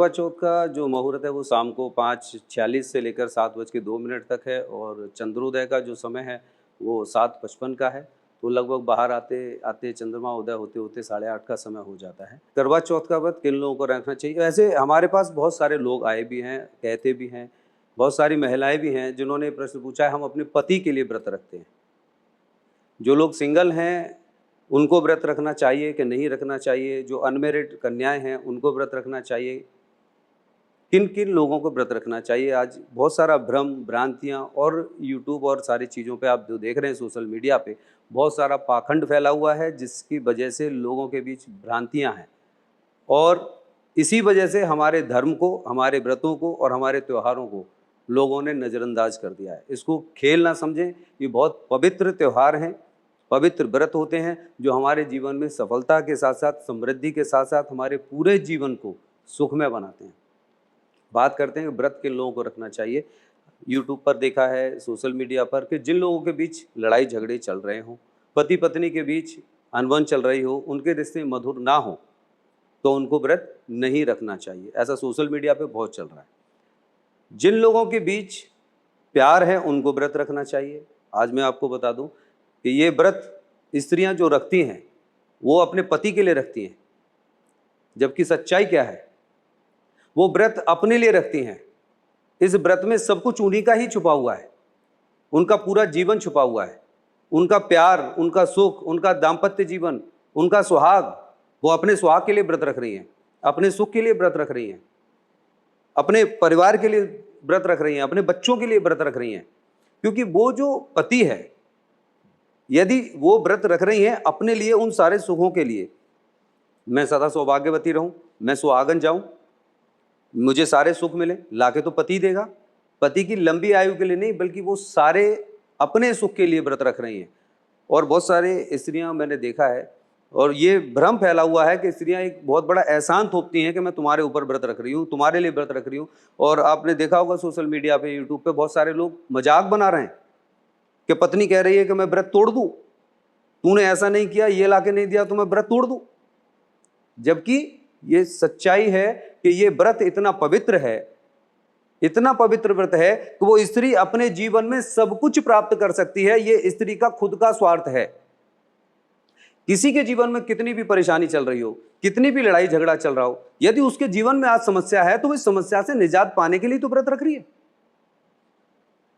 करवा चौथ का जो मुहूर्त है वो शाम को 5:46 से लेकर 7:02 तक है और चंद्रोदय का जो समय है वो 7:55 का है। तो लगभग बाहर आते आते चंद्रमा उदय होते होते 8:30 का समय हो जाता है। करवा चौथ का व्रत किन लोगों को रखना चाहिए? ऐसे हमारे पास बहुत सारे लोग आए भी हैं, कहते भी हैं, बहुत सारी महिलाएं भी हैं जिन्होंने प्रश्न पूछा है, हम अपने पति के लिए व्रत रखते हैं। जो लोग सिंगल हैं उनको व्रत रखना चाहिए कि नहीं रखना चाहिए? जो अनमैरिड कन्याएं हैं उनको व्रत रखना चाहिए? किन किन लोगों को व्रत रखना चाहिए? आज बहुत सारा भ्रम, भ्रांतियाँ और यूट्यूब और सारी चीज़ों पे आप जो देख रहे हैं सोशल मीडिया पे, बहुत सारा पाखंड फैला हुआ है जिसकी वजह से लोगों के बीच भ्रांतियाँ हैं और इसी वजह से हमारे धर्म को, हमारे व्रतों को और हमारे त्योहारों को लोगों ने नज़रअंदाज कर दिया है। इसको खेल ना समझें, ये बहुत पवित्र त्योहार हैं, पवित्र व्रत होते हैं जो हमारे जीवन में सफलता के साथ साथ, समृद्धि के साथ साथ हमारे पूरे जीवन को सुखमय बनाते हैं। बात करते हैं व्रत किन लोगों को रखना चाहिए। यूट्यूब पर देखा है, सोशल मीडिया पर, कि जिन लोगों के बीच लड़ाई झगड़े चल रहे हों, पति पत्नी के बीच अनबन चल रही हो, उनके रिश्ते मधुर ना हो, तो उनको व्रत नहीं रखना चाहिए। ऐसा सोशल मीडिया पे बहुत चल रहा है। जिन लोगों के बीच प्यार है उनको व्रत रखना चाहिए। आज मैं आपको बता दूं कि ये व्रत स्त्रियां जो रखती हैं वो अपने पति के लिए रखती हैं, जबकि सच्चाई क्या है? वो व्रत अपने लिए रखती हैं। इस व्रत में सब कुछ उन्हीं का ही छुपा हुआ है, उनका पूरा जीवन छुपा हुआ है, उनका प्यार, उनका सुख, उनका दाम्पत्य जीवन, उनका सुहाग, वो अपने सुहाग के लिए व्रत रख रही हैं, अपने सुख के लिए व्रत रख रही हैं, अपने परिवार के लिए व्रत रख रही हैं, अपने बच्चों के लिए व्रत रख रही हैं। क्योंकि वो जो पति है, यदि वो व्रत रख रही हैं अपने लिए, उन सारे सुखों के लिए, मैं सदा सौभाग्यवती रहूं, मैं सुहागन जाऊं, मुझे सारे सुख मिले, लाके तो पति देगा। पति की लंबी आयु के लिए नहीं, बल्कि वो सारे अपने सुख के लिए व्रत रख रही हैं। और बहुत सारे स्त्रियां मैंने देखा है, और ये भ्रम फैला हुआ है कि स्त्रियां एक बहुत बड़ा एहसान थोपती हैं कि मैं तुम्हारे ऊपर व्रत रख रही हूँ, तुम्हारे लिए व्रत रख रही हूँ। और आपने देखा होगा सोशल मीडिया पे, यूट्यूब पे बहुत सारे लोग मजाक बना रहे हैं कि पत्नी कह रही है कि मैं व्रत तोड़ दूं, तूने ऐसा नहीं किया, ये लाके नहीं दिया तो मैं व्रत तोड़ दूं। जबकि ये सच्चाई है कि ये व्रत इतना पवित्र है, इतना पवित्र व्रत है कि वो स्त्री अपने जीवन में सब कुछ प्राप्त कर सकती है। ये स्त्री का खुद का स्वार्थ है। किसी के जीवन में कितनी भी परेशानी चल रही हो, कितनी भी लड़ाई झगड़ा चल रहा हो, यदि उसके जीवन में आज समस्या है तो इस समस्या से निजात पाने के लिए तो व्रत रख रही है।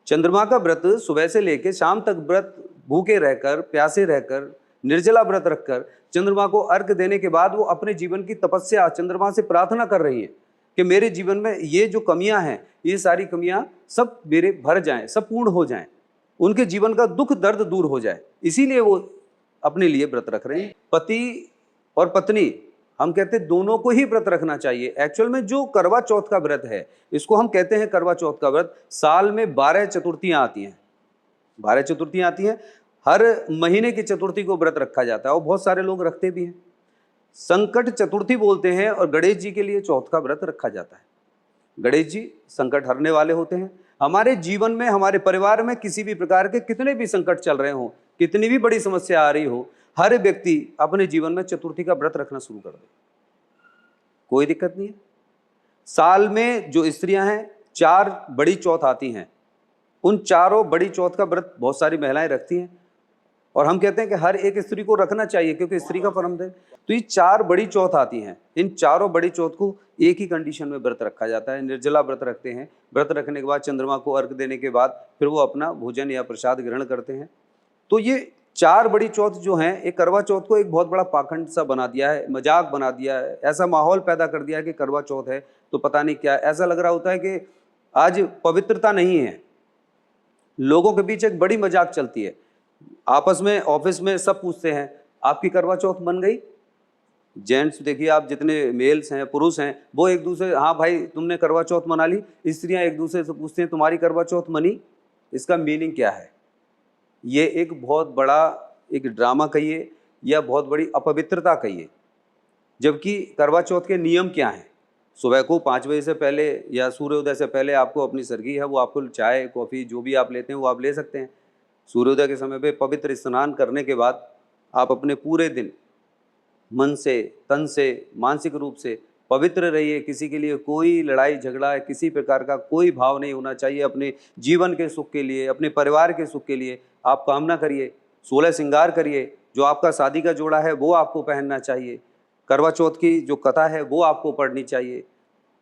चंद्रमा का व्रत सुबह से लेकर शाम तक व्रत भूखे रहकर, प्यासे रहकर, निर्जला व्रत रखकर चंद्रमा को अर्घ देने के बाद वो अपने जीवन की तपस्या चंद्रमा से प्रार्थना कर रही है कि मेरे जीवन में ये जो कमियां हैं, ये सारी कमियां सब मेरे भर जाएं, सब पूर्ण हो जाएं, उनके जीवन का दुख दर्द दूर हो जाए। इसीलिए वो अपने लिए व्रत रख रहे हैं। पति और पत्नी, हम कहते हैं दोनों को ही व्रत रखना चाहिए। एक्चुअल में जो करवा चौथ का व्रत है, इसको हम कहते हैं करवा चौथ का व्रत। साल में 12 चतुर्थियां आती हैं, 12 चतुर्थियां आती हैं। हर महीने की चतुर्थी को व्रत रखा जाता है और बहुत सारे लोग रखते भी हैं। संकट चतुर्थी बोलते हैं और गणेश जी के लिए चौथ का व्रत रखा जाता है। गणेश जी संकट हरने वाले होते हैं। हमारे जीवन में, हमारे परिवार में किसी भी प्रकार के कितने भी संकट चल रहे हो, कितनी भी बड़ी समस्या आ रही हो, हर व्यक्ति अपने जीवन में चतुर्थी का व्रत रखना शुरू कर दे, कोई दिक्कत नहीं है। साल में जो स्त्रियां हैं, 4 बड़ी चौथ आती हैं, उन चारों बड़ी चौथ का व्रत बहुत सारी महिलाएं रखती हैं और हम कहते हैं कि हर एक स्त्री को रखना चाहिए क्योंकि स्त्री का परम दिन। तो ये 4 बड़ी चौथ आती हैं। इन चारों बड़ी चौथ को एक ही कंडीशन में व्रत रखा जाता है, निर्जला व्रत रखते हैं। व्रत रखने के बाद चंद्रमा को अर्घ देने के बाद फिर वो अपना भोजन या प्रसाद ग्रहण करते हैं। तो ये 4 बड़ी चौथ जो हैं, एक करवा चौथ को एक बहुत बड़ा पाखंड सा बना दिया है, मजाक बना दिया है, ऐसा माहौल पैदा कर दिया है कि करवा चौथ है तो पता नहीं क्या। ऐसा लग रहा होता है कि आज पवित्रता नहीं है, लोगों के बीच एक बड़ी मजाक चलती है। आपस में, ऑफिस में सब पूछते हैं आपकी करवा चौथ बन गई? जेंट्स देखिए आप, जितने मेल्स हैं, पुरुष हैं, वो एक दूसरे, हाँ भाई तुमने करवा चौथ मना ली। स्त्रियां एक दूसरे से पूछते हैं तुम्हारी करवा चौथ मनी? इसका मीनिंग क्या है? ये एक बहुत बड़ा एक ड्रामा कहिए या बहुत बड़ी अपवित्रता कहिए। जबकि करवा चौथ के नियम क्या हैं? सुबह को 5 बजे से पहले या सूर्योदय से पहले आपको अपनी सरगी है वो आपको चाय कॉफ़ी जो भी आप लेते हैं वो आप ले सकते हैं। सूर्योदय के समय पे पवित्र स्नान करने के बाद आप अपने पूरे दिन मन से, तन से, मानसिक रूप से पवित्र रहिए, किसी के लिए कोई लड़ाई झगड़ा, किसी प्रकार का कोई भाव नहीं होना चाहिए। अपने जीवन के सुख के लिए, अपने परिवार के सुख के लिए आप कामना करिए, 16 श्रृंगार करिए, जो आपका शादी का जोड़ा है वो आपको पहनना चाहिए, करवा चौथ की जो कथा है वो आपको पढ़नी चाहिए।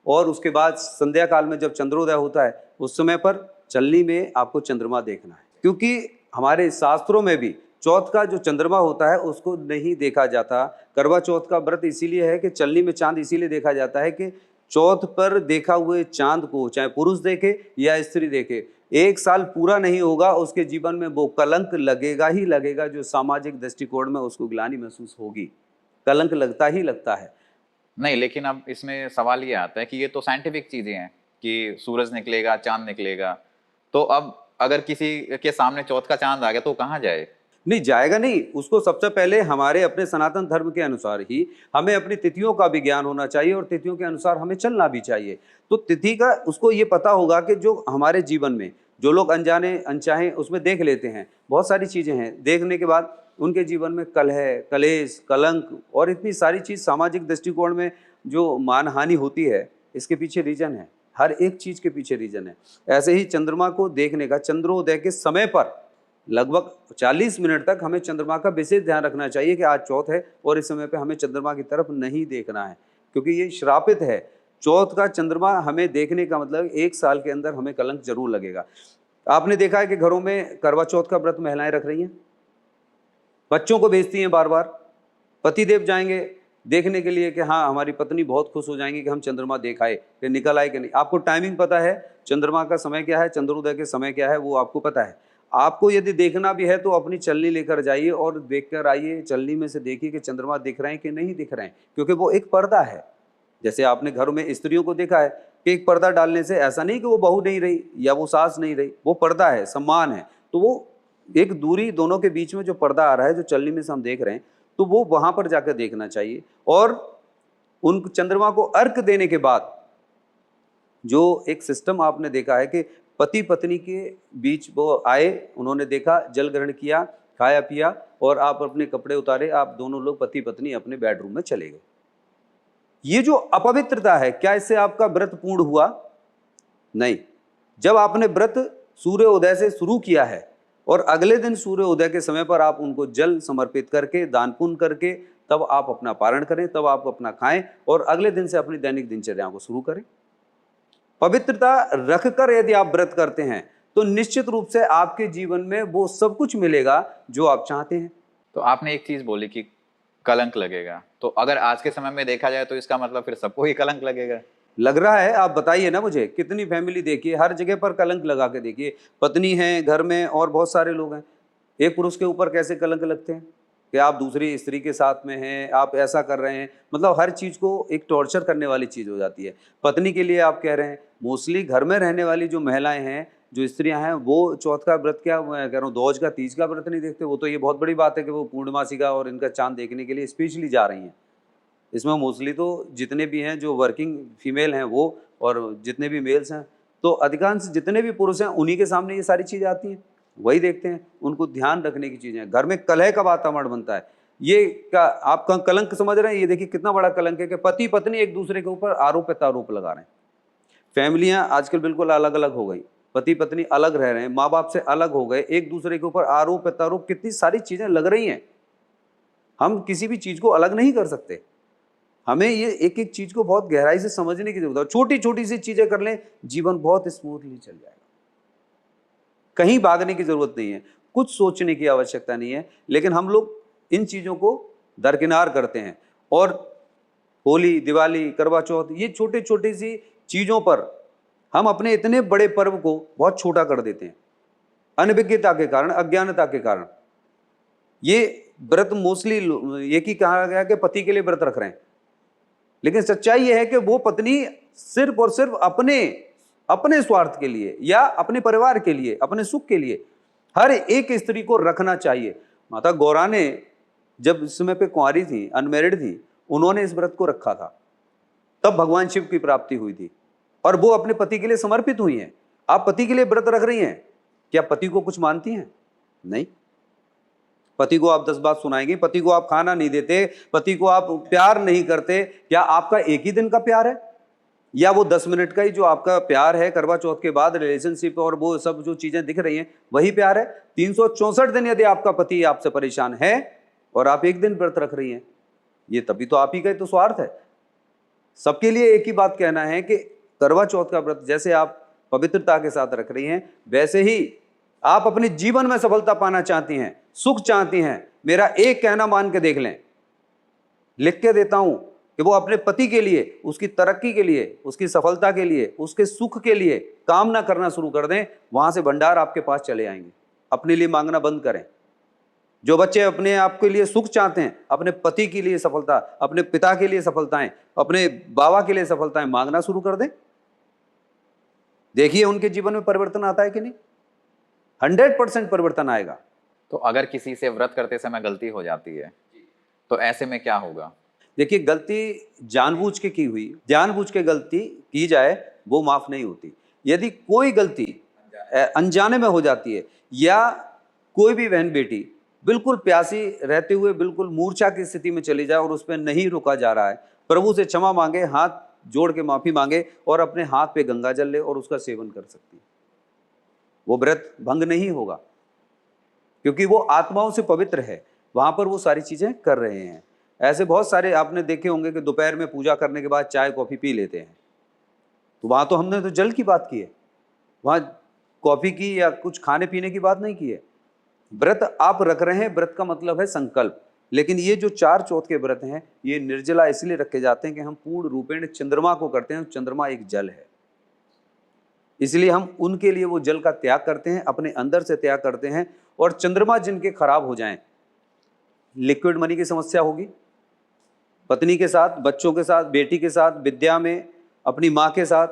और उसके बाद संध्या काल में जब चंद्रोदय होता है उस समय पर चलनी में आपको चंद्रमा देखना है, क्योंकि हमारे शास्त्रों में भी चौथ का जो चंद्रमा होता है उसको नहीं देखा जाता। करवा चौथ का व्रत इसीलिए है कि चलनी में चांद इसीलिए देखा जाता है कि चौथ पर देखा हुए चांद को चाहे पुरुष देखे या स्त्री देखे, एक साल पूरा नहीं होगा उसके जीवन में वो कलंक लगेगा ही लगेगा, जो सामाजिक दृष्टिकोण में उसको ग्लानि महसूस होगी, कलंक लगता ही लगता है। नहीं, लेकिन अब इसमें सवाल ये आता है कि ये तो साइंटिफिक चीजें हैं कि सूरज निकलेगा, चांद निकलेगा, तो अब अगर किसी के सामने चौथ का चांद आ गया तो कहाँ जाए? नहीं जाएगा नहीं, उसको सबसे पहले हमारे अपने सनातन धर्म के अनुसार ही हमें अपनी तिथियों का भी ज्ञान होना चाहिए और तिथियों के अनुसार हमें चलना भी चाहिए। तो तिथि का उसको ये पता होगा कि जो हमारे जीवन में जो लोग अनजाने अनचाहे उसमें देख लेते हैं, बहुत सारी चीज़ें हैं, देखने के बाद उनके जीवन में कलह, कलेश, कलंक और इतनी सारी चीज़ सामाजिक दृष्टिकोण में जो मानहानि होती है, इसके पीछे रीजन है, हर एक चीज़ के पीछे रीजन है। ऐसे ही चंद्रमा को देखने का, चंद्रोदय के समय पर लगभग 40 मिनट तक हमें चंद्रमा का विशेष ध्यान रखना चाहिए कि आज चौथ है और इस समय पे हमें चंद्रमा की तरफ नहीं देखना है, क्योंकि ये श्रापित है। चौथ का चंद्रमा हमें देखने का मतलब 1 साल के अंदर हमें कलंक जरूर लगेगा। आपने देखा है कि घरों में करवा चौथ का व्रत महिलाएं रख रही हैं, बच्चों को भेजती हैं बार बार, पतिदेव जाएंगे देखने के लिए कि हाँ हमारी पत्नी बहुत खुश हो जाएंगी कि हम चंद्रमा देख आए, कि निकल आए कि नहीं। आपको टाइमिंग पता है, चंद्रमा का समय क्या है, चंद्रोदय के समय क्या है, वो आपको पता है। आपको यदि देखना भी है तो अपनी चलनी लेकर जाइए और देख कर आइए, चलनी में से देखिए कि चंद्रमा दिख रहे हैं कि नहीं दिख रहे हैं, क्योंकि वो एक पर्दा है। जैसे आपने घरों में स्त्रियों को देखा है कि एक पर्दा डालने से ऐसा नहीं कि वो बहू नहीं रही या वो सास नहीं रही, वो पर्दा है, सम्मान है। तो वो एक दूरी दोनों के बीच में जो पर्दा आ रहा है, जो चलनी में से हम देख रहे हैं, तो वो वहां पर जाकर देखना चाहिए। और उन चंद्रमा को अर्घ देने के बाद जो एक सिस्टम आपने देखा है कि पति पत्नी के बीच वो आए, उन्होंने देखा, जल ग्रहण किया, खाया पिया और आप अपने कपड़े उतारे, आप दोनों लोग पति पत्नी अपने बेडरूम में चले गए। ये जो अपवित्रता है, क्या इससे आपका व्रत पूर्ण हुआ? नहीं। जब आपने व्रत सूर्य उदय से शुरू किया है और अगले दिन सूर्य उदय के समय पर आप उनको जल समर्पित करके, दान पुण्य करके, तब आप अपना पारण करें, तब आप अपना खाएं और अगले दिन से अपनी दैनिक दिनचर्या को शुरू करें। पवित्रता रखकर यदि आप व्रत करते हैं तो निश्चित रूप से आपके जीवन में वो सब कुछ मिलेगा जो आप चाहते हैं। तो आपने एक चीज बोली कि कलंक लगेगा, तो अगर आज के समय में देखा जाए तो इसका मतलब फिर सबको ही कलंक लगेगा? लग रहा है, आप बताइए ना मुझे, कितनी फैमिली देखिए, हर जगह पर कलंक लगा के देखिए, पत्नी है घर में और बहुत सारे लोग हैं, एक पुरुष के ऊपर कैसे कलंक लगते हैं कि आप दूसरी स्त्री के साथ में हैं, आप ऐसा कर रहे हैं, मतलब हर चीज़ को एक टॉर्चर करने वाली चीज़ हो जाती है। पत्नी के लिए आप कह रहे हैं, मोस्टली घर में रहने वाली जो महिलाएं हैं, जो स्त्रियां हैं, वो चौथ का व्रत, क्या मैं कह रहा हूँ, दोज का, तीज का व्रत नहीं देखते। वो तो ये बहुत बड़ी बात है कि वो पूर्णमासी का और इनका चांद देखने के लिए स्पेशली जा रही हैं। इसमें मोस्टली तो जितने भी हैं जो वर्किंग फीमेल हैं वो, और जितने भी मेल्स हैं, तो अधिकांश जितने भी पुरुष हैं उन्हीं के सामने ये सारी चीज़ें आती हैं, वही देखते हैं। उनको ध्यान रखने की चीज़ें हैं। घर में कलह का वातावरण बनता है। ये क्या आप कलंक समझ रहे हैं? ये देखिए कितना बड़ा कलंक है कि पति पत्नी एक दूसरे के ऊपर आरोप प्रत्यारोप लगा रहे हैं। फैमिलियां आजकल बिल्कुल अलग अलग हो गई, पति पत्नी अलग रह रहे हैं, माँ बाप से अलग हो गए, एक दूसरे के ऊपर आरोप प्रत्यारोप, कितनी सारी चीज़ें लग रही हैं। हम किसी भी चीज़ को अलग नहीं कर सकते। हमें ये एक एक चीज को बहुत गहराई से समझने की जरूरत है। छोटी छोटी सी चीजें कर लें, जीवन बहुत स्मूथली चल जाएगा। कहीं भागने की जरूरत नहीं है, कुछ सोचने की आवश्यकता नहीं है। लेकिन हम लोग इन चीजों को दरकिनार करते हैं और होली, दिवाली, करवा चौथ, ये छोटी छोटी सी चीजों पर हम अपने इतने बड़े पर्व को बहुत छोटा कर देते हैं, अनभिज्ञता के कारण, अज्ञानता के कारण। ये व्रत मोस्टली ये की कहा गया कि पति के लिए व्रत रख रहे हैं, लेकिन सच्चाई यह है कि वो पत्नी सिर्फ और सिर्फ अपने स्वार्थ के लिए या अपने परिवार के लिए, अपने सुख के लिए हर एक स्त्री को रखना चाहिए। माता गौरा ने जब इस समय पे कुंवारी थी, अनमेरिड थी, उन्होंने इस व्रत को रखा था, तब भगवान शिव की प्राप्ति हुई थी और वो अपने पति के लिए समर्पित हुई हैं। आप पति के लिए व्रत रख रही हैं, क्या पति को कुछ मानती हैं? नहीं। पति को आप 10 बात सुनाएंगे, पति को आप खाना नहीं देते, पति को आप प्यार नहीं करते, क्या आपका एक ही दिन का प्यार है या वो 10 मिनट का ही जो आपका प्यार है करवा चौथ के बाद रिलेशनशिप और वो सब जो चीजें दिख रही हैं वही प्यार है? 364 दिन यदि आपका पति आपसे परेशान है और आप एक दिन व्रत रख रही हैं, ये तभी तो आप ही का तो स्वार्थ है। सबके लिए एक ही बात कहना है कि करवा चौथ का व्रत जैसे आप पवित्रता के साथ रख रही हैं, वैसे ही आप अपने जीवन में सफलता पाना चाहती हैं, सुख चाहती हैं, मेरा एक कहना मान के देख लें, लिख के देता हूं कि वो अपने पति के लिए, उसकी तरक्की के लिए, उसकी सफलता के लिए, उसके सुख के लिए कामना करना शुरू कर दें, वहां से भंडार आपके पास चले आएंगे। अपने लिए मांगना बंद करें। जो बच्चे अपने आप के लिए सुख चाहते हैं, अपने पति के लिए सफलता, अपने पिता के लिए सफलताएं, अपने बाबा के लिए सफलताएं मांगना शुरू कर दें। देखिए उनके जीवन में परिवर्तन आता है कि नहीं। 100% परिवर्तन आएगा। तो अगर किसी से व्रत करते समय गलती हो जाती है तो ऐसे में क्या होगा? देखिए, गलती जानबूझ के की हुई, जानबूझ के गलती की जाए वो माफ नहीं होती। यदि कोई गलती अनजाने में हो जाती है या कोई भी बहन बेटी बिल्कुल प्यासी रहते हुए बिल्कुल मूर्छा की स्थिति में चली जाए और उस पर नहीं रुका जा रहा है, प्रभु से क्षमा मांगे, हाथ जोड़ के माफी मांगे और अपने हाथ पे गंगा जल ले और उसका सेवन कर सकती है। वो व्रत भंग नहीं होगा क्योंकि वो आत्माओं से पवित्र है, वहां पर वो सारी चीजें कर रहे हैं। ऐसे बहुत सारे आपने देखे होंगे कि दोपहर में पूजा करने के बाद चाय कॉफी पी लेते हैं, तो वहां तो हमने तो जल की बात की है, वहां कॉफी की या कुछ खाने पीने की बात नहीं की है। व्रत आप रख रहे हैं, व्रत का मतलब है संकल्प। लेकिन ये जो 4 चौथ के व्रत हैं, ये निर्जला इसलिए रखे जाते हैं कि हम पूर्ण रूपेण चंद्रमा को करते हैं। चंद्रमा एक जल है, इसलिए हम उनके लिए वो जल का त्याग करते हैं, अपने अंदर से त्याग करते हैं। और चंद्रमा जिनके खराब हो जाएं, लिक्विड मनी की समस्या होगी, पत्नी के साथ, बच्चों के साथ, बेटी के साथ, विद्या में, अपनी माँ के साथ,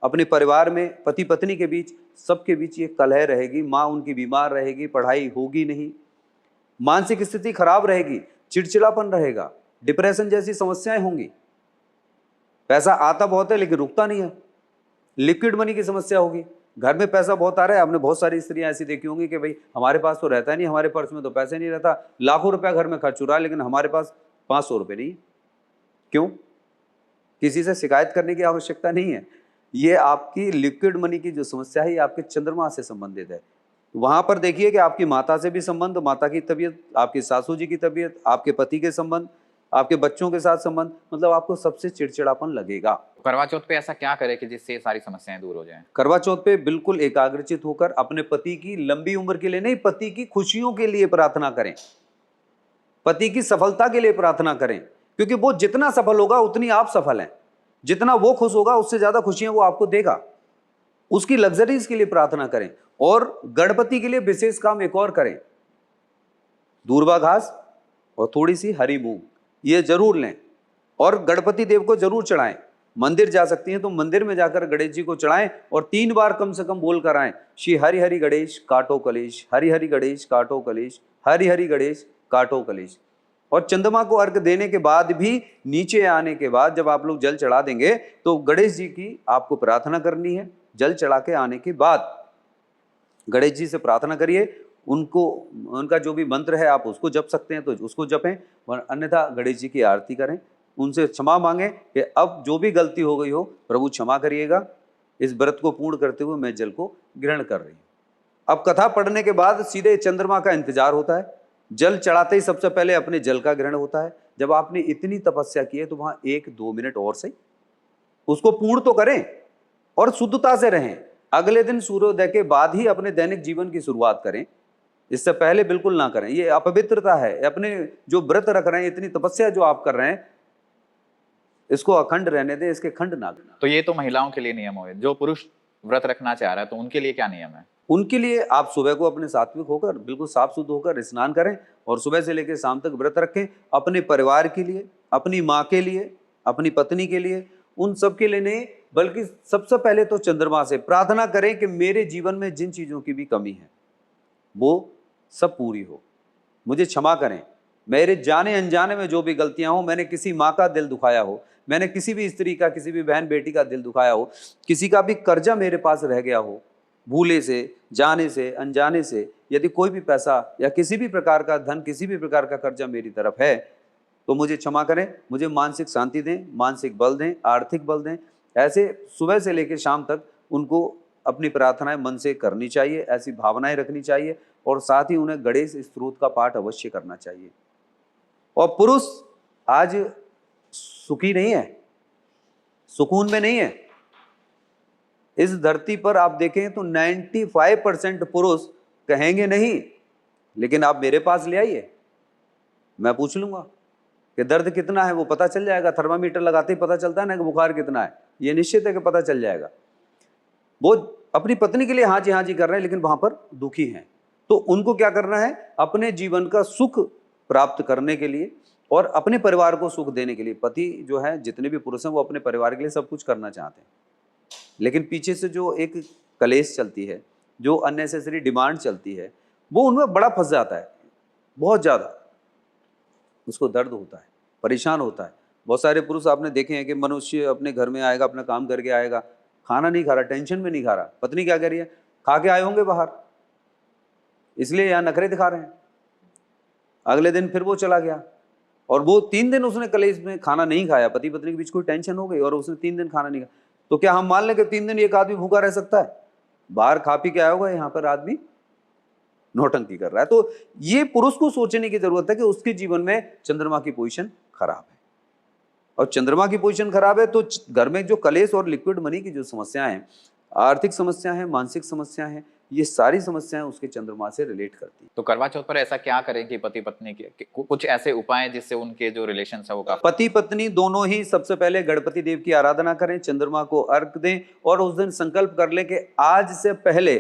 अपने परिवार में, पति पत्नी के बीच, सबके बीच ये कलह रहेगी। माँ उनकी बीमार रहेगी, पढ़ाई होगी नहीं, मानसिक स्थिति खराब रहेगी, चिड़चिड़ापन रहेगा, डिप्रेशन जैसी समस्याएं होंगी। पैसा आता बहुत है लेकिन रुकता नहीं है, लिक्विड मनी की समस्या होगी। घर में पैसा बहुत आ रहा है, आपने बहुत सारी स्त्रियां ऐसी देखी होंगी कि भाई हमारे पास तो रहता नहीं, हमारे पर्स में तो पैसे नहीं रहता, लाखों रुपया घर में खर्च हो रहा है लेकिन हमारे पास 500 रुपये नहीं। क्यों? किसी से शिकायत करने की आवश्यकता नहीं है। ये आपकी लिक्विड मनी की जो समस्या है ये आपके चंद्रमा से संबंधित है। वहां पर देखिए कि आपकी माता से भी संबंध, माता की तबीयत, आपकी सासू जी की तबीयत, आपके पति के संबंध, आपके बच्चों के साथ संबंध, मतलब आपको सबसे चिड़चिड़ापन लगेगा। करवा चौथ पे ऐसा क्या करे कि जिससे ये सारी समस्याएं दूर हो जाएं? करवा चौथ पे बिल्कुल एकाग्रचित होकर अपने पति की लंबी उम्र के लिए नहीं, पति की खुशियों के लिए प्रार्थना करें, पति की सफलता के लिए प्रार्थना करें, क्योंकि वो जितना सफल होगा उतनी आप सफल हैं। जितना वो खुश होगा उससे ज्यादा खुशियां वो आपको देगा। उसकी लग्जरीज के लिए प्रार्थना करें। और गणपति के लिए विशेष काम एक और करें, दूर्वा घास और थोड़ी सी हरी मूंग ये जरूर लें और गणपति देव को जरूर चढ़ाएं। मंदिर जा सकती हैं तो मंदिर में जाकर गणेश जी को चढ़ाएं और 3 बार कम से कम बोल कर आएं, श्री हरि हरि गणेश काटो कलेश, हरि हरि गणेश काटो कलेश, हरि हरि गणेश काटो कलेश। और चंद्रमा को अर्घ देने के बाद भी, नीचे आने के बाद जब आप लोग जल चढ़ा देंगे तो गणेश जी की आपको प्रार्थना करनी है। जल चढ़ा के आने के बाद गणेश जी से प्रार्थना करिए, उनको, उनका जो भी मंत्र है आप उसको जप सकते हैं तो उसको जपें, और अन्यथा गणेश जी की आरती करें, उनसे क्षमा मांगें कि अब जो भी गलती हो गई हो प्रभु क्षमा करिएगा, इस व्रत को पूर्ण करते हुए मैं जल को ग्रहण कर रही हूँ। अब कथा पढ़ने के बाद सीधे चंद्रमा का इंतजार होता है। जल चढ़ाते ही सबसे पहले अपने जल का ग्रहण होता है। जब आपने इतनी तपस्या की है तो वहां 1-2 मिनट और सही उसको पूर्ण तो करें और शुद्धता से रहें। अगले दिन सूर्योदय के बाद ही अपने दैनिक जीवन की शुरुआत करें, इससे पहले बिल्कुल ना करें। ये अपवित्रता है। अपने जो व्रत रख रहे हैं, इतनी तपस्या जो आप कर रहे हैं, इसको अखंड रहने दें, इसके खंड ना करना। तो ये तो महिलाओं के लिए नियम हुए। जो पुरुष व्रत रखना चाह रहा है तो उनके लिए क्या नियम है? उनके लिए आप सुबह को अपने सात्विक होकर, बिल्कुल साफ शुद्ध होकर स्नान करें और सुबह से लेकर शाम तक व्रत रखें। अपने परिवार के लिए, अपनी माँ के लिए, अपनी पत्नी के लिए, उन सब के लिए नहीं, बल्कि सबसे पहले तो चंद्रमा से प्रार्थना करें कि मेरे जीवन में जिन चीज़ों की भी कमी है वो सब पूरी हो। मुझे क्षमा करें, मेरे जाने अनजाने में जो भी गलतियां हो, मैंने किसी माँ का दिल दुखाया हो, मैंने किसी भी स्त्री का, किसी भी बहन बेटी का दिल दुखाया हो, किसी का भी कर्जा मेरे पास रह गया हो, भूले से, जाने से, अनजाने से यदि कोई भी पैसा या किसी भी प्रकार का धन, किसी भी प्रकार का कर्जा मेरी तरफ है तो मुझे क्षमा करें, मुझे मानसिक शांति दें, मानसिक बल दें, आर्थिक बल दें। ऐसे सुबह से लेकर शाम तक उनको अपनी प्रार्थनाएं मन से करनी चाहिए, ऐसी भावनाएं रखनी चाहिए और साथ ही उन्हें गणेश स्तोत्र का पाठ अवश्य करना चाहिए। और पुरुष आज सुखी नहीं है, सुकून में नहीं है। इस धरती पर आप देखें तो 95% पुरुष कहेंगे नहीं, लेकिन आप मेरे पास ले आइए, मैं पूछ लूंगा कि दर्द कितना है, वो पता चल जाएगा। थर्मामीटर लगाते ही पता चलता है ना कि बुखार कितना है, ये निश्चित है कि पता चल जाएगा। वो अपनी पत्नी के लिए हाँ जी कर रहे हैं, लेकिन वहां पर दुखी हैं। तो उनको क्या करना है, अपने जीवन का सुख प्राप्त करने के लिए और अपने परिवार को सुख देने के लिए। पति जो है, जितने भी पुरुष हैं, वो अपने परिवार के लिए सब कुछ करना चाहते हैं, लेकिन पीछे से जो एक कलेश चलती है, जो अननेसेसरी डिमांड चलती है, वो उनमें बड़ा फंस जाता है, बहुत ज़्यादा उसको दर्द होता है, परेशान होता है। बहुत सारे पुरुष आपने देखे हैं कि मनुष्य अपने घर में आएगा, अपना काम करके आएगा, खाना नहीं खा रहा, टेंशन में नहीं खा रहा। पत्नी क्या कह रही है, खा के आए होंगे बाहर, इसलिए यहाँ नखरे दिखा रहे हैं। अगले दिन फिर वो चला गया और वो 3 दिन उसने कलेश में खाना नहीं खाया, पति पत्नी के बीच कोई टेंशन हो गई और उसने 3 दिन खाना नहीं खाया। तो क्या हम मान लें कि 3 दिन एक आदमी भूखा रह सकता है? बाहर खा पी के आया होगा, यहाँ पर आदमी नौटंकी कर रहा है। तो ये पुरुष को सोचने की जरूरत है कि उसके जीवन में चंद्रमा की पोजीशन खराब है, और चंद्रमा की पोजीशन खराब है तो घर में जो कलेश और लिक्विड मनी की जो समस्याएं हैं, आर्थिक समस्या है, मानसिक समस्या है, ये सारी समस्याएं उसके चंद्रमा से रिलेट करती है। तो करवा चौथ पर ऐसा क्या करें कि पति पत्नी के कुछ ऐसे उपाय जिससे उनके जो रिलेशन है वो काफी। पति पत्नी दोनों ही सबसे पहले गणपति देव की आराधना करें, चंद्रमा को अर्घ दें और उस दिन संकल्प कर लें कि आज से पहले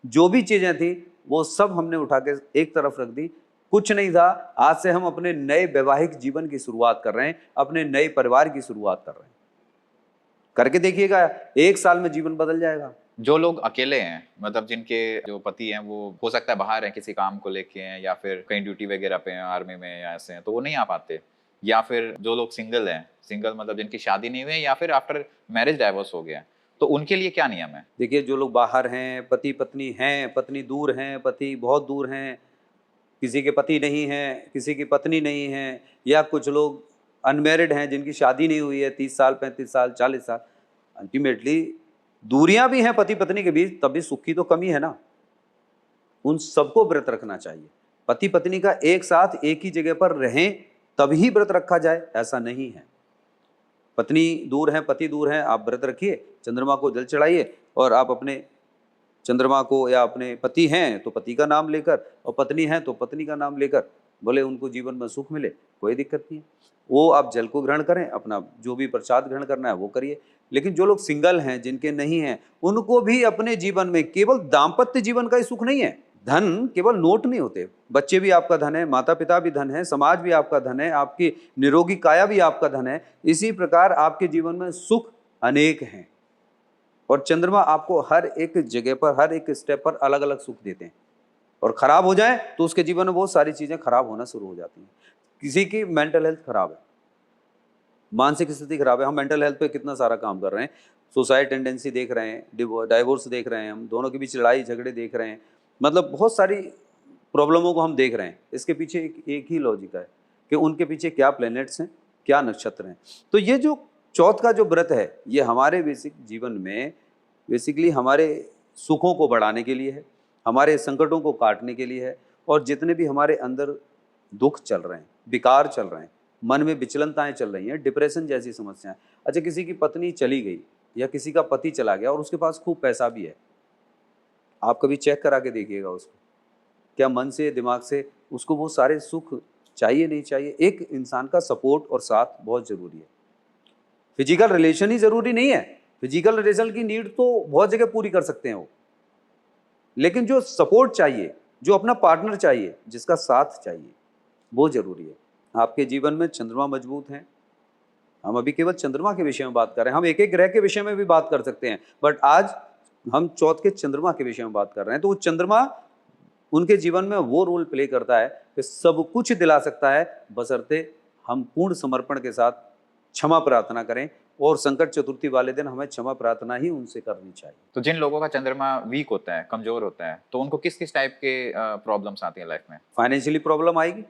जो भी चीजें थी वो सब हमने उठा के एक तरफ रख दी, कुछ नहीं था। आज से हम अपने नए वैवाहिक जीवन की शुरुआत कर रहे हैं, अपने नए परिवार की शुरुआत कर रहे हैं। करके देखिएगा, 1 साल में जीवन बदल जाएगा। जो लोग अकेले हैं, मतलब जिनके जो पति हैं वो हो सकता है बाहर हैं, किसी काम को लेके हैं या फिर कहीं ड्यूटी वगैरह पे हैं, आर्मी में या ऐसे हैं, तो वो नहीं आ पाते, या फिर जो लोग सिंगल हैं, सिंगल मतलब जिनकी शादी नहीं हुई है या फिर आफ्टर मैरिज डाइवोर्स हो गया, तो उनके लिए क्या नियम है? देखिए, जो लोग बाहर हैं, पति पत्नी हैं, पत्नी दूर हैं, पति बहुत दूर हैं, किसी के पति नहीं हैं, किसी की पत्नी नहीं है, या कुछ लोग अनमैरिड हैं जिनकी शादी नहीं हुई है 30 साल, 35 साल, 40 साल, अल्टीमेटली दूरियां भी हैं पति पत्नी के बीच, तभी सुख की तो कमी है ना। उन सबको व्रत रखना चाहिए। पति पत्नी का एक साथ एक ही जगह पर रहें तभी व्रत रखा जाए, ऐसा नहीं है। पत्नी दूर है, पति दूर है, आप व्रत रखिए, चंद्रमा को जल चढ़ाइए और आप अपने चंद्रमा को, या अपने पति हैं तो पति का नाम लेकर और पत्नी है तो पत्नी का नाम लेकर, बोले उनको जीवन में सुख मिले, कोई दिक्कत नहीं है। वो आप जल को ग्रहण करें, अपना जो भी प्रसाद ग्रहण करना है वो करिए। लेकिन जो लोग सिंगल हैं, जिनके नहीं हैं, उनको भी अपने जीवन में केवल दाम्पत्य जीवन का ही सुख नहीं है। धन केवल नोट नहीं होते, बच्चे भी आपका धन है, माता पिता भी धन है, समाज भी आपका धन है, आपकी निरोगी काया भी आपका धन है। इसी प्रकार आपके जीवन में सुख अनेक हैं और चंद्रमा आपको हर एक जगह पर, हर एक स्टेप पर अलग अलग सुख देते हैं। और खराब हो जाए तो उसके जीवन में बहुत सारी चीजें खराब होना शुरू हो जाती हैं। किसी की मेंटल हेल्थ खराब है, मानसिक स्थिति खराब है, हम मेंटल हेल्थ पे कितना सारा काम कर रहे हैं, सुसाइड टेंडेंसी देख रहे हैं, डाइवोर्स देख रहे हैं, हम दोनों के बीच लड़ाई झगड़े देख रहे हैं, मतलब बहुत सारी प्रॉब्लमों को हम देख रहे हैं। इसके पीछे एक ही लॉजिक है कि उनके पीछे क्या प्लैनेट्स हैं, क्या नक्षत्र हैं। तो ये जो चौथ का जो व्रत है, ये हमारे बेसिक जीवन में बेसिकली हमारे सुखों को बढ़ाने के लिए है, हमारे संकटों को काटने के लिए है। और जितने भी हमारे अंदर दुख चल रहे हैं, विकार चल रहे हैं, मन में विचलनताएं चल रही हैं, डिप्रेशन जैसी समस्याएं। अच्छा, किसी की पत्नी चली गई या किसी का पति चला गया और उसके पास खूब पैसा भी है, आप कभी चेक करा के देखिएगा उसको, क्या मन से, दिमाग से उसको वो सारे सुख चाहिए नहीं चाहिए? एक इंसान का सपोर्ट और साथ बहुत जरूरी है। फिजिकल रिलेशन ही जरूरी नहीं है, फिजिकल रिलेशन की नीड तो बहुत जगह पूरी कर सकते हैं वो, लेकिन जो सपोर्ट चाहिए, जो अपना पार्टनर चाहिए, जिसका साथ चाहिए, वो जरूरी है। आपके जीवन में चंद्रमा मजबूत हैं, हम अभी केवल चंद्रमा के विषय में बात कर रहे हैं, हम एक एक ग्रह के विषय में भी बात कर सकते हैं, बट आज हम चौथ के चंद्रमा के विषय में बात कर रहे हैं। तो वो चंद्रमा उनके जीवन में वो रोल प्ले करता है कि सब कुछ दिला सकता है, बशर्ते हम पूर्ण समर्पण के साथ क्षमा प्रार्थना करें और संकट चतुर्थी वाले दिन हमें क्षमा प्रार्थना ही उनसे करनी चाहिए। तो जिन लोगों का चंद्रमा वीक होता है, कमजोर होता है, तो उनको किस किस टाइप के प्रॉब्लम्स आती हैं लाइफ में? फाइनेंशियली प्रॉब्लम आएगी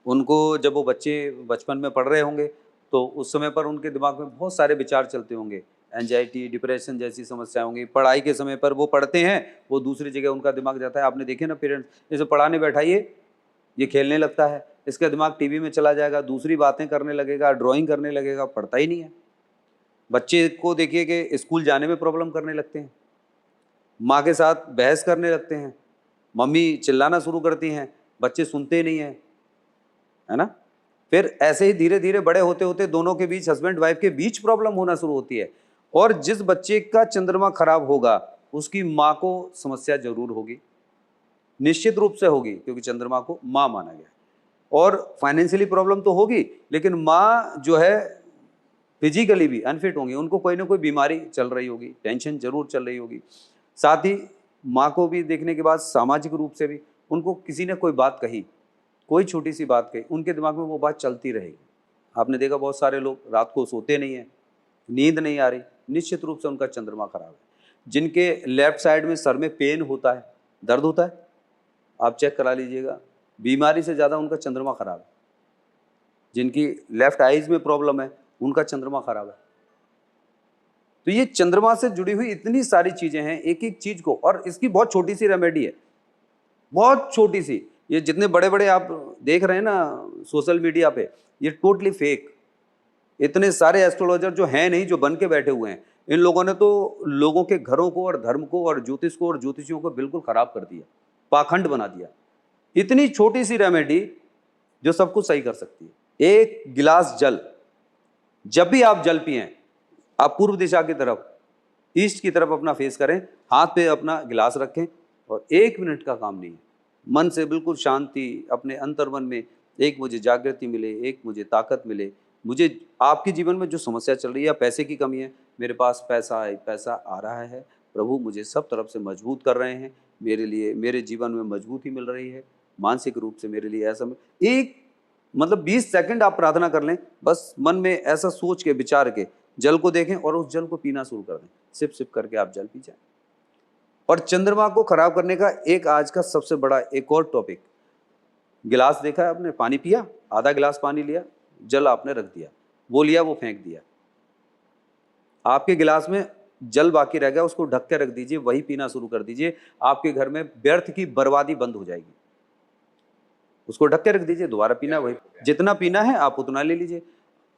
उनको, जब वो बच्चे बचपन में पढ़ रहे होंगे तो उस समय पर उनके दिमाग में बहुत सारे विचार चलते होंगे, एंजाइटी, डिप्रेशन जैसी समस्या होंगी। पढ़ाई के समय पर वो पढ़ते हैं, वो दूसरी जगह उनका दिमाग जाता है। आपने देखे ना पेरेंट्स, जैसे पढ़ाने बैठाइए ये खेलने लगता है, इसका दिमाग टीवी में चला जाएगा, दूसरी बातें करने लगेगा, ड्राइंग करने लगेगा, पढ़ता ही नहीं है। बच्चे को देखिए कि स्कूल जाने में प्रॉब्लम करने लगते हैं, माँ के साथ बहस करने लगते हैं, मम्मी चिल्लाना शुरू करती हैं, बच्चे सुनते नहीं हैं, है ना। फिर ऐसे ही धीरे धीरे बड़े होते होते दोनों के बीच, हस्बैंड वाइफ के बीच प्रॉब्लम होना शुरू होती है। और जिस बच्चे का चंद्रमा खराब होगा उसकी माँ को समस्या जरूर होगी, निश्चित रूप से होगी, क्योंकि चंद्रमा को माँ माना गया है। और फाइनेंशियली प्रॉब्लम तो होगी, लेकिन माँ जो है फिजिकली भी अनफिट होंगी, उनको कोई ना कोई बीमारी चल रही होगी, टेंशन जरूर चल रही होगी। साथ ही माँ को भी देखने के बाद सामाजिक रूप से भी उनको किसी ने कोई बात कही, कोई छोटी सी बात कही, उनके दिमाग में वो बात चलती रहेगी। आपने देखा बहुत सारे लोग रात को सोते नहीं हैं, नींद नहीं आ रही, निश्चित रूप से उनका चंद्रमा खराब है। जिनके लेफ्ट साइड में सर में पेन होता है, दर्द होता है, आप चेक करा लीजिएगा, बीमारी से ज़्यादा उनका चंद्रमा खराब है। जिनकी लेफ्ट आईज में प्रॉब्लम है उनका चंद्रमा खराब है। तो ये चंद्रमा से जुड़ी हुई इतनी सारी चीजें हैं, एक एक चीज को, और इसकी बहुत छोटी सी रेमेडी है, बहुत छोटी सी। ये जितने बड़े बड़े आप देख रहे हैं ना सोशल मीडिया पे, ये टोटली फेक। इतने सारे एस्ट्रोलॉजर जो हैं नहीं, जो बन के बैठे हुए हैं, इन लोगों ने तो लोगों के घरों को और धर्म को और ज्योतिष को और ज्योतिषियों को बिल्कुल खराब कर दिया, पाखंड बना दिया। इतनी छोटी सी रेमेडी जो सब कुछ सही कर सकती है। एक गिलास जल, जब भी आप जल पिएं, आप पूर्व दिशा की तरफ, ईस्ट की तरफ अपना फेस करें, हाथ पे अपना गिलास रखें और 1 मिनट का काम नहीं है, मन से बिल्कुल शांति, अपने अंतर मन में एक मुझे जागृति मिले, एक मुझे ताकत मिले, मुझे आपके जीवन में जो समस्या चल रही है, पैसे की कमी है, मेरे पास पैसा है, पैसा आ रहा है, प्रभु मुझे सब तरफ से मजबूत कर रहे हैं, मेरे लिए, मेरे जीवन में मजबूती मिल रही है, मानसिक रूप से मेरे लिए ऐसा। एक मतलब 20 सेकंड आप प्रार्थना कर लें, बस मन में ऐसा सोच के, विचार के, जल को देखें और उस जल को पीना शुरू कर दें, सिप सिप करके आप जल पी जाएं। और चंद्रमा को खराब करने का एक आज का सबसे बड़ा एक और टॉपिक, गिलास देखा है आपने, पानी पिया, आधा गिलास पानी लिया, जल आपने रख दिया, वो लिया, वो फेंक दिया, आपके गिलास में जल बाकी रह गया, उसको ढक के रख दीजिए, वही पीना शुरू कर दीजिए। आपके घर में व्यर्थ की बर्बादी बंद हो जाएगी। उसको ढक के रख दीजिए, दोबारा पीना, वही जितना पीना है आप उतना ले लीजिए।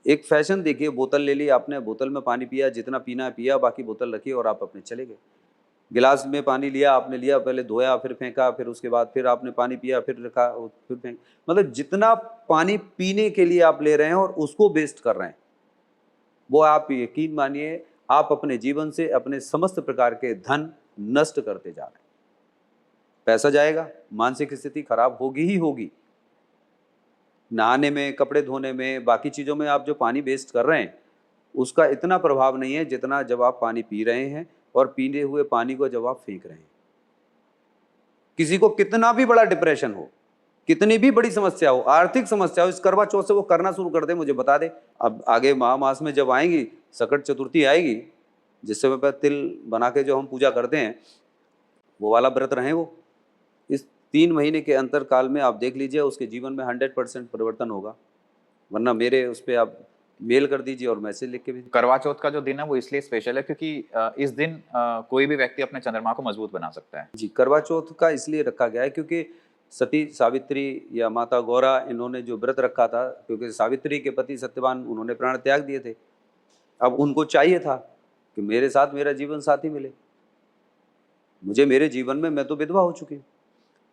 एक फैशन देखिए, बोतल ले ली आपने, बोतल में पानी पिया, जितना पीना है पिया, बाकी बोतल रखिए और आप अपने चले गए। गिलास में पानी लिया आपने, लिया, पहले धोया, फिर फेंका, फिर उसके बाद फिर आपने पानी पिया, फिर रखा, फिर फेंक, मतलब जितना पानी पीने के लिए आप ले रहे हैं और उसको वेस्ट कर रहे हैं, वो आप यकीन मानिए आप अपने जीवन से अपने समस्त प्रकार के धन नष्ट करते जा रहे हैं। पैसा जाएगा, मानसिक स्थिति खराब होगी ही होगी। नहाने में, कपड़े धोने में, बाकी चीज़ों में आप जो पानी वेस्ट कर रहे हैं उसका इतना प्रभाव नहीं है जितना जब आप पानी पी रहे हैं और पीने हुए पानी को जब आप फेंक रहे हैं। किसी को कितना भी बड़ा डिप्रेशन हो, कितनी भी बड़ी समस्या हो, आर्थिक समस्या हो, इस करवा चौथ से वो करना शुरू कर दे, मुझे बता दे। अब आगे माह मास में जब आएंगी, संकट चतुर्थी आएगी, जिस समय पर तिल बना के जो हम पूजा करते हैं, वो वाला व्रत रहें, वो इस 3 महीने के अंतर काल में आप देख लीजिए, उसके जीवन में 100% परिवर्तन होगा। वरना मेरे उस पर आप मेल कर दीजिए और मैसेज लिख के भी। करवा चौथ का जो दिन है वो इसलिए स्पेशल है क्योंकि इस दिन कोई भी व्यक्ति अपने चंद्रमा को मजबूत बना सकता है। जी, करवा चौथ का इसलिए रखा गया है क्योंकि सती सावित्री या माता गौरा, इन्होंने जो व्रत रखा था, क्योंकि सावित्री के पति सत्यवान, उन्होंने प्राण त्याग दिए थे। अब उनको चाहिए था कि मेरे साथ मेरा जीवन साथी मिले, मुझे मेरे जीवन में, मैं तो विधवा हो चुकी हूँ।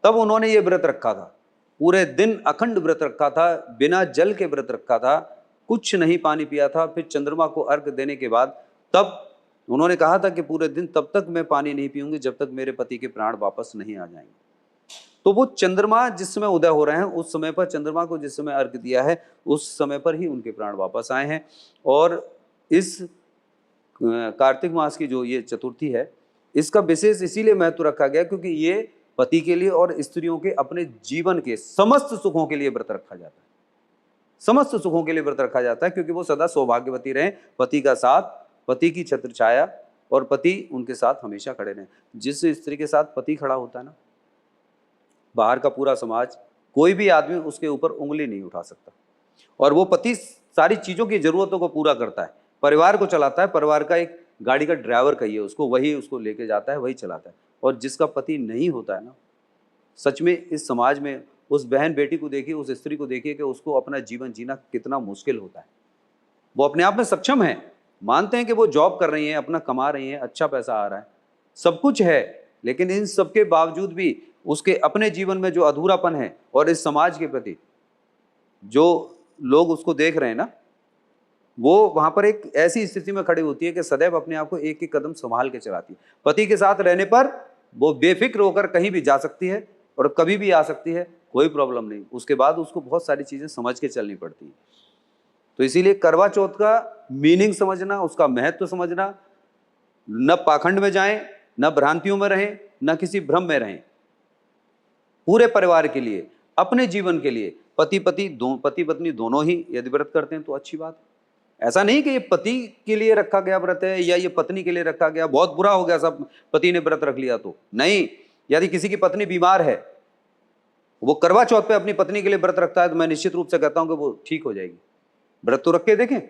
तब उन्होंने ये व्रत रखा था, पूरे दिन अखंड व्रत रखा था, बिना जल के व्रत रखा था, कुछ नहीं पानी पिया था। फिर चंद्रमा को अर्घ देने के बाद तब उन्होंने कहा था कि पूरे दिन तब तक मैं पानी नहीं पीऊंगी जब तक मेरे पति के प्राण वापस नहीं आ जाएंगे। तो वो चंद्रमा जिस समय उदय हो रहे हैं, उस समय पर चंद्रमा को जिस समय अर्घ दिया है, उस समय पर ही उनके प्राण वापस आए हैं। और इस कार्तिक मास की जो ये चतुर्थी है, इसका विशेष इसीलिए महत्व रखा गया क्योंकि ये पति के लिए और स्त्रियों के अपने जीवन के समस्त सुखों के लिए व्रत रखा जाता है। समस्त सुखों के लिए व्रत रखा जाता है, क्योंकि वो सदा सौभाग्यवती रहें, पति का साथ, पति की छत्र छाया और पति उनके साथ हमेशा खड़े रहें। जिस स्त्री के साथ पति खड़ा होता है ना, बाहर का पूरा समाज, कोई भी आदमी उसके ऊपर उंगली नहीं उठा सकता। और वो पति सारी चीज़ों की ज़रूरतों को पूरा करता है, परिवार को चलाता है, परिवार का एक गाड़ी का ड्राइवर कहिए उसको, वही उसको लेके जाता है, वही चलाता है। और जिसका पति नहीं होता है ना, सच में इस समाज में उस बहन बेटी को देखिए, उस स्त्री को देखिए कि उसको अपना जीवन जीना कितना मुश्किल होता है। वो अपने आप में सक्षम है, मानते हैं कि वो जॉब कर रही हैं, अपना कमा रही हैं, अच्छा पैसा आ रहा है, सब कुछ है, लेकिन इन सब के बावजूद भी उसके अपने जीवन में जो अधूरापन है और इस समाज के प्रति जो लोग उसको देख रहे हैं ना, वो वहां पर एक ऐसी स्थिति में खड़ी होती है कि सदैव अपने आप को एक एक कदम संभाल के चलाती है। पति के साथ रहने पर वो बेफिक्र होकर कहीं भी जा सकती है और कभी भी आ सकती है, कोई प्रॉब्लम नहीं। उसके बाद उसको बहुत सारी चीजें समझ के चलनी पड़ती है। तो इसीलिए करवा चौथ का मीनिंग समझना, उसका महत्व समझना, न पाखंड में जाएं, न भ्रांतियों में रहें, न किसी भ्रम में रहें। पूरे परिवार के लिए, अपने जीवन के लिए पति पत्नी दोनों ही यदि व्रत करते हैं तो अच्छी बात है। ऐसा नहीं कि ये पति के लिए रखा गया व्रत है या ये पत्नी के लिए रखा गया, बहुत बुरा हो गया सब पति ने व्रत रख लिया तो नहीं। यदि किसी की पत्नी बीमार है, वो करवा चौथ पे अपनी पत्नी के लिए व्रत रखता है, तो मैं निश्चित रूप से कहता हूं कि वो ठीक हो जाएगी। व्रत तो रख के देखें,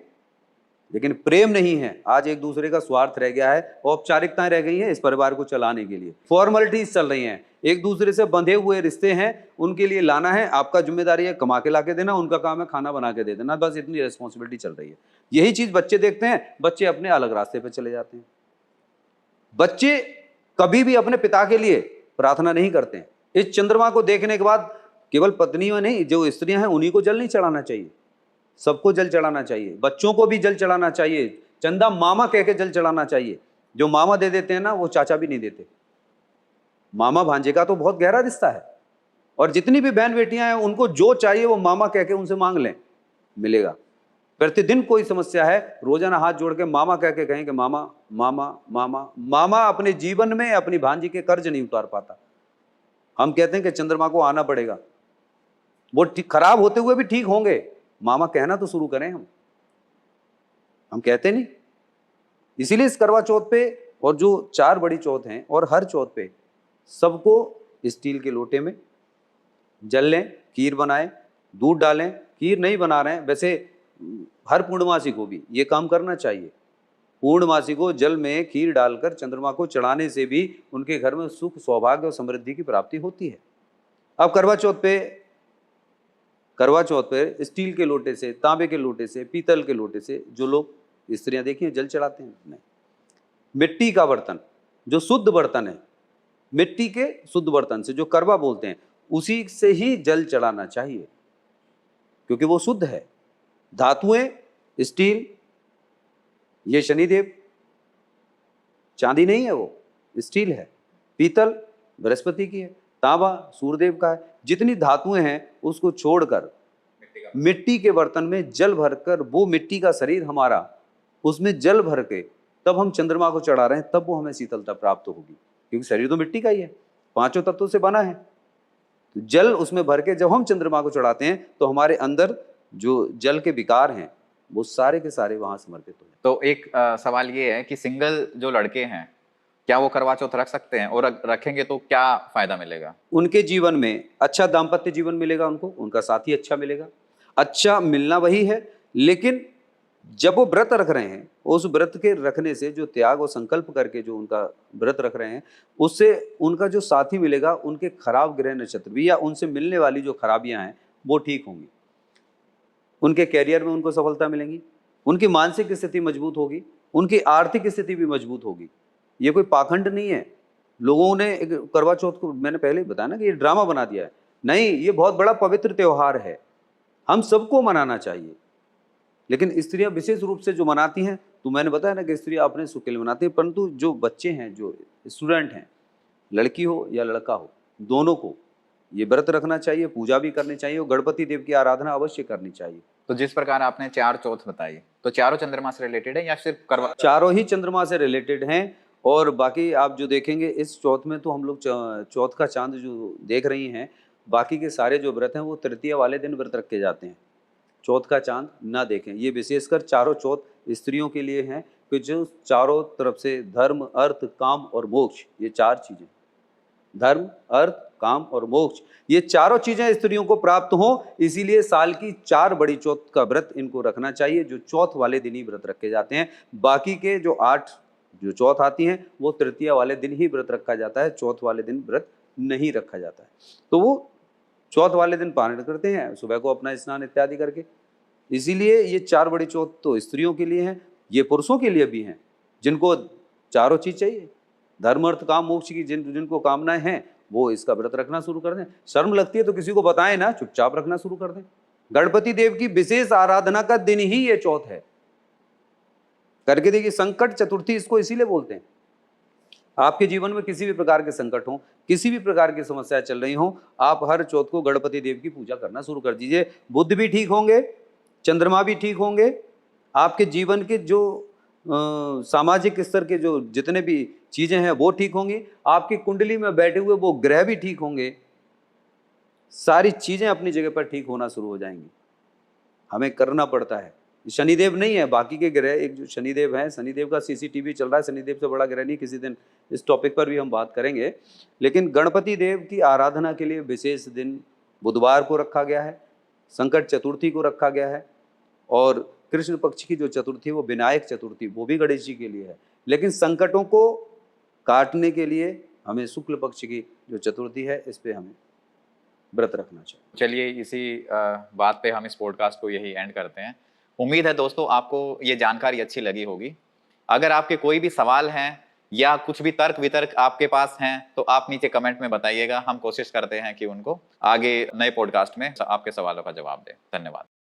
लेकिन प्रेम नहीं है। आज एक दूसरे का स्वार्थ रह गया है, औपचारिकताएं रह गई हैं इस परिवार को चलाने के लिए, फॉर्मेलिटीज चल रही हैं, एक दूसरे से बंधे हुए रिश्ते हैं, उनके लिए लाना है, आपका जिम्मेदारी है कमा के ला के देना, उनका काम है खाना बना के दे देना, बस इतनी रिस्पॉन्सिबिलिटी चल रही है। यही चीज बच्चे देखते हैं, बच्चे अपने अलग रास्ते पर चले जाते हैं। बच्चे कभी भी अपने पिता के लिए प्रार्थना नहीं करते हैं। इस चंद्रमा को देखने के बाद केवल पत्नियों नहीं, जो स्त्रियां हैं उन्हीं को जल नहीं चढ़ाना चाहिए, सबको जल चढ़ाना चाहिए, बच्चों को भी जल चढ़ाना चाहिए। चंदा मामा कह के जल चढ़ाना चाहिए। जो मामा दे देते हैं ना, वो चाचा भी नहीं देते। मामा भांजे का तो बहुत गहरा रिश्ता है, और जितनी भी बहन बेटियां हैं उनको जो चाहिए वो मामा कह के उनसे मांग लें, मिलेगा। प्रतिदिन कोई समस्या है, रोजाना हाथ जोड़ के मामा कह के कहें कि मामा मामा मामा। मामा अपने जीवन में अपनी भांजी के कर्ज नहीं उतार पाता। हम कहते हैं कि चंद्रमा को आना पड़ेगा, वो खराब होते हुए भी ठीक होंगे, मामा कहना तो शुरू करें। हम कहते नहीं। इसीलिए इस करवा चौथ पे, और जो 4 बड़ी चौथ हैं, और हर चौथ पे सबको स्टील के लोटे में जल लें, खीर बनाएं, दूध डालें। खीर नहीं बना रहे हैं, वैसे हर पूर्णमासी को भी ये काम करना चाहिए। पूर्णमासी को जल में खीर डालकर चंद्रमा को चढ़ाने से भी उनके घर में सुख, सौभाग्य और समृद्धि की प्राप्ति होती है। अब करवा चौथ पे स्टील के लोटे से, तांबे के लोटे से, पीतल के लोटे से जो लोग स्त्रियां देखिए जल चढ़ाते हैं। नहीं, मिट्टी का बर्तन, जो शुद्ध बर्तन है, मिट्टी के शुद्ध बर्तन से जो करवा बोलते हैं, उसी से ही जल चढ़ाना चाहिए, क्योंकि वो शुद्ध है। धातुएं, स्टील, ये शनिदेव, चांदी नहीं है, वो स्टील है। पीतल बृहस्पति की है, तांबा सूर्यदेव का है। जितनी धातुएं हैं उसको छोड़कर मिट्टी के बर्तन में जल भरकर, वो मिट्टी का शरीर हमारा, उसमें जल भर के तब हम चंद्रमा को चढ़ा रहे हैं, तब वो हमें शीतलता प्राप्त होगी, क्योंकि शरीर तो मिट्टी का ही है, 5 तत्वों से बना है। तो जल उसमें भर के जब हम चंद्रमा को चढ़ाते हैं तो हमारे अंदर जो जल के विकार हैं वो सारे के सारे वहां समर्पित हो जाते हैं। तो एक सवाल ये है कि सिंगल जो लड़के हैं, क्या वो करवा चौथ रख सकते हैं, और रखेंगे तो क्या फायदा मिलेगा? उनके जीवन में अच्छा दाम्पत्य जीवन मिलेगा, उनको उनका साथी अच्छा मिलेगा। अच्छा मिलना वही है, लेकिन जब वो व्रत रख रहे हैं, उस व्रत के रखने से जो त्याग और संकल्प करके जो उनका व्रत रख रहे हैं, उससे उनका जो साथी मिलेगा, उनके खराब ग्रह नक्षत्र भी या उनसे मिलने वाली जो खराबियां हैं वो ठीक होंगी। उनके कैरियर में उनको सफलता मिलेगी, उनकी मानसिक स्थिति मजबूत होगी, उनकी आर्थिक स्थिति भी मजबूत होगी। ये कोई पाखंड नहीं है। लोगों ने करवा चौथ को, मैंने पहले ही बताया ना कि ये ड्रामा बना दिया है। नहीं, ये बहुत बड़ा पवित्र त्योहार है, हम सबको मनाना चाहिए। लेकिन स्त्रियां विशेष रूप से जो मनाती हैं, तो मैंने बताया ना कि स्त्रियां अपने सुख के लिए मनाती हैं, परंतु जो बच्चे हैं, जो स्टूडेंट हैं, लड़की हो या लड़का हो, दोनों को ये व्रत रखना चाहिए, पूजा भी करनी चाहिए और गणपति देव की आराधना अवश्य करनी चाहिए। तो जिस प्रकार आपने 4 चौथ बताई, तो चारों चंद्रमा से रिलेटेड है या सिर्फ करवा? चारों ही चंद्रमा से रिलेटेड हैं। और बाकी आप जो देखेंगे इस चौथ में, तो हम लोग चौथ का चांद जो देख रही हैं, बाकी के सारे जो व्रत हैं वो तृतीया वाले दिन व्रत रखे जाते हैं। चौथ का चांद ना देखें। ये विशेषकर चारों चौथ स्त्रियों के लिए हैं कि जो चारों तरफ से धर्म, अर्थ, काम और मोक्ष, ये 4 चीज़ें, धर्म, अर्थ, काम और मोक्ष, ये चारों चीज़ें स्त्रियों को प्राप्त हों, इसीलिए साल की 4 बड़ी चौथ का व्रत इनको रखना चाहिए, जो चौथ वाले दिन ही व्रत रखे जाते हैं। बाकी के जो 8 जो चौथ आती हैं वो तृतीया वाले दिन ही व्रत रखा जाता है, चौथ वाले दिन व्रत नहीं रखा जाता है। तो वो चौथ वाले दिन पारण करते हैं सुबह को अपना स्नान इत्यादि करके। इसीलिए ये 4 बड़ी चौथ तो स्त्रियों के लिए हैं, ये पुरुषों के लिए भी हैं, जिनको चारों चीज़ चाहिए, धर्म, अर्थ, काम, मोक्ष की जिनको कामनाएं हैं वो इसका व्रत रखना शुरू कर दें। शर्म लगती है तो किसी को बताएं ना, चुपचाप रखना शुरू कर दें। गणपति देव की विशेष आराधना का दिन ही ये चौथ है। करके देखिए, संकट चतुर्थी इसको इसीलिए बोलते हैं। आपके जीवन में किसी भी प्रकार के संकट हो, किसी भी प्रकार की समस्या चल रही हो, आप हर चौथ को गणपति देव की पूजा करना शुरू कर दीजिए। बुध भी ठीक होंगे, चंद्रमा भी ठीक होंगे, आपके जीवन के जो सामाजिक स्तर के जो जितने भी चीज़ें हैं वो ठीक होंगी, आपकी कुंडली में बैठे हुए वो ग्रह भी ठीक होंगे, सारी चीज़ें अपनी जगह पर ठीक होना शुरू हो जाएंगी। हमें करना पड़ता है, शनिदेव नहीं है, बाकी के ग्रह, एक जो शनिदेव हैं, शनिदेव का सीसीटीवी चल रहा है, शनिदेव से बड़ा ग्रह नहीं, किसी दिन इस टॉपिक पर भी हम बात करेंगे। लेकिन गणपति देव की आराधना के लिए विशेष दिन बुधवार को रखा गया है, संकट चतुर्थी को रखा गया है, और कृष्ण पक्ष की जो चतुर्थी वो विनायक चतुर्थी, वो भी गणेश जी के लिए है। लेकिन संकटों को काटने के लिए हमें शुक्ल पक्ष की जो चतुर्थी है इस पे हमें व्रत रखना चाहिए। चलिए इसी बात पे हम इस पॉडकास्ट को यही एंड करते हैं। उम्मीद है दोस्तों आपको ये जानकारी अच्छी लगी होगी। अगर आपके कोई भी सवाल हैं या कुछ भी तर्क वितर्क आपके पास हैं तो आप नीचे कमेंट में बताइएगा। हम कोशिश करते हैं कि उनको आगे नए पॉडकास्ट में आपके सवालों का जवाब दें। धन्यवाद।